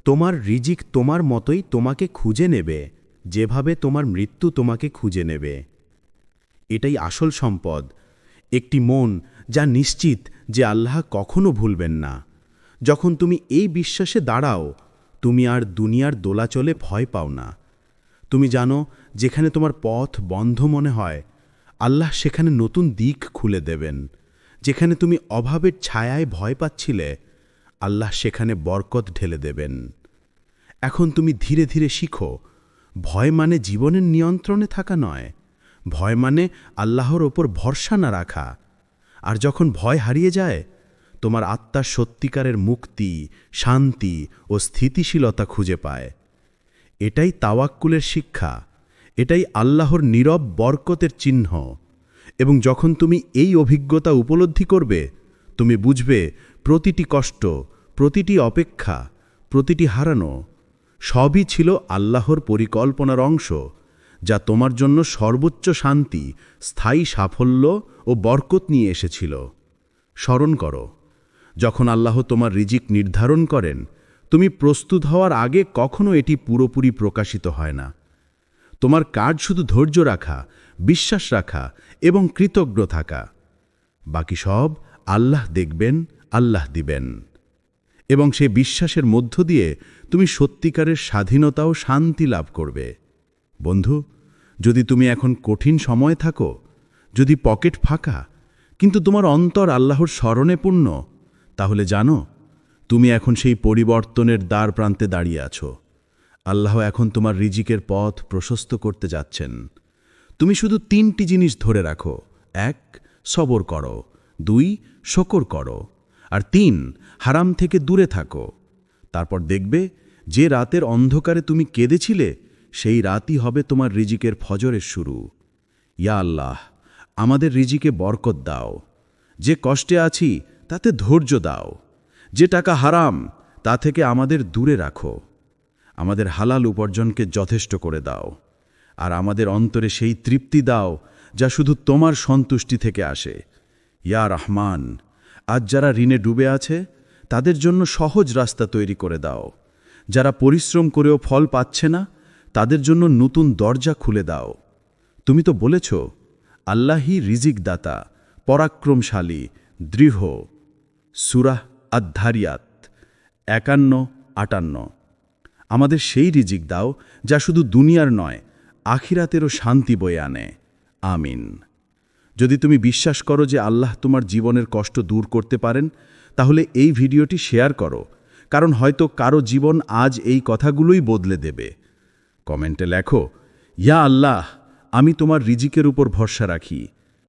তোমার রিজিক তোমার মতোই তোমাকে খুঁজে নেবে, যেভাবে তোমার মৃত্যু তোমাকে খুঁজে নেবে। এটাই আসল সম্পদ, একটি মন যা নিশ্চিত যে আল্লাহ কখনো ভুলবেন না। যখন তুমি এই বিশ্বাসে দাঁড়াও, তুমি আর দুনিয়ার দোলাচলে ভয় পাও না। তুমি জানো, যেখানে তোমার পথ বন্ধ মনে হয়, আল্লাহ সেখানে নতুন দিক খুলে দেবেন। যেখানে তুমি অভাবের ছায়ায় ভয় পাচ্ছিলে, আল্লাহ সেখানে বরকত ঢেলে দেবেন। এখন তুমি ধীরে ধীরে শিখো, ভয় মানে জীবনের নিয়ন্ত্রণে থাকা নয়, ভয় মানে আল্লাহর ওপর ভরসা না রাখা। আর যখন ভয় হারিয়ে যায়, তোমার আত্মার সত্যিকারের মুক্তি, শান্তি ও স্থিতিশীলতা খুঁজে পায়। এটাই তাওয়াক্কুলের শিক্ষা, এটাই আল্লাহর নীরব বরকতের চিহ্ন। এবং যখন তুমি এই অভিজ্ঞতা উপলব্ধি করবে, তুমি বুঝবে প্রতিটি কষ্ট, প্রতিটি অপেক্ষা, প্রতিটি হারানো সবই ছিল আল্লাহর পরিকল্পনার অংশ, যা তোমার জন্য সর্বোচ্চ শান্তি, স্থায়ী সাফল্য ও বরকত নিয়ে এসেছিল। স্মরণ করো, যখন আল্লাহ তোমার রিজিক নির্ধারণ করেন, তুমি প্রস্তুত হওয়ার আগে কখনো এটি পুরোপুরি প্রকাশিত হয় না। তোমার কাজ শুধু ধৈর্য রাখা, বিশ্বাস রাখা এবং কৃতজ্ঞ থাকা। বাকি সব আল্লাহ দেখবেন, আল্লাহ দিবেন। এবং সে বিশ্বাসের মধ্য দিয়ে তুমি সত্যিকারের স্বাধীনতা ও শান্তি লাভ করবে। বন্ধু, যদি তুমি এখন কঠিন সময়ে থাকো, যদি পকেট ফাঁকা, কিন্তু তোমার অন্তর আল্লাহর স্মরণে পূর্ণ, তাহলে জানো, তুমি এখন সেই পরিবর্তনের দ্বার প্রান্তে দাঁড়িয়ে আছো। আল্লাহ এখন তোমার রিজিকের পথ প্রশস্ত করতে যাচ্ছেন। তুমি শুধু 3টি জিনিস ধরে রাখো। 1, সবর করো। 2, শকর করো। আর 3, হারাম থেকে দূরে থাকো। তারপর দেখবে, যে রাতের অন্ধকারে তুমি কেঁদেছিলে, সেই রাতই হবে তোমার রিজিকের ফজরের শুরু। ইয়া আল্লাহ, আমাদের রিজিকে বরকত দাও। যে কষ্টে আছি তাতে ধৈর্য দাও। যে টাকা হারাম তা থেকে আমাদের দূরে রাখো। আমাদের হালাল উপার্জনকে যথেষ্ট করে দাও। আর আমাদের অন্তরে সেই তৃপ্তি দাও যা শুধু তোমার সন্তুষ্টি থেকে আসে। ইয়া রহমান, আজ যারা ঋণে ডুবে আছে, তাদের জন্য সহজ রাস্তা তৈরি করে দাও। যারা পরিশ্রম করেও ফল পাচ্ছে না, তাদের জন্য নতুন দরজা খুলে দাও। তুমি তো বলেছ, আল্লাহই রিজিক দাতা, পরাক্রমশালী, দৃঢ়। সূরা আদ-দারিয়াত 51-58। আমাদের সেই রিজিক দাও যা শুধু দুনিয়ার নয়, আখিরাতেরও শান্তি বয়ে আনে। আমিন। যদি তুমি বিশ্বাস করো যে আল্লাহ তোমার জীবনের কষ্ট দূর করতে পারেন, তাহলে এই ভিডিওটি শেয়ার করো, কারণ হয়তো কারো জীবন আজ এই কথাগুলোই বদলে দেবে। কমেন্টে লেখো, ইয়া আল্লাহ, আমি তোমার রিজিকের উপর ভরসা রাখি।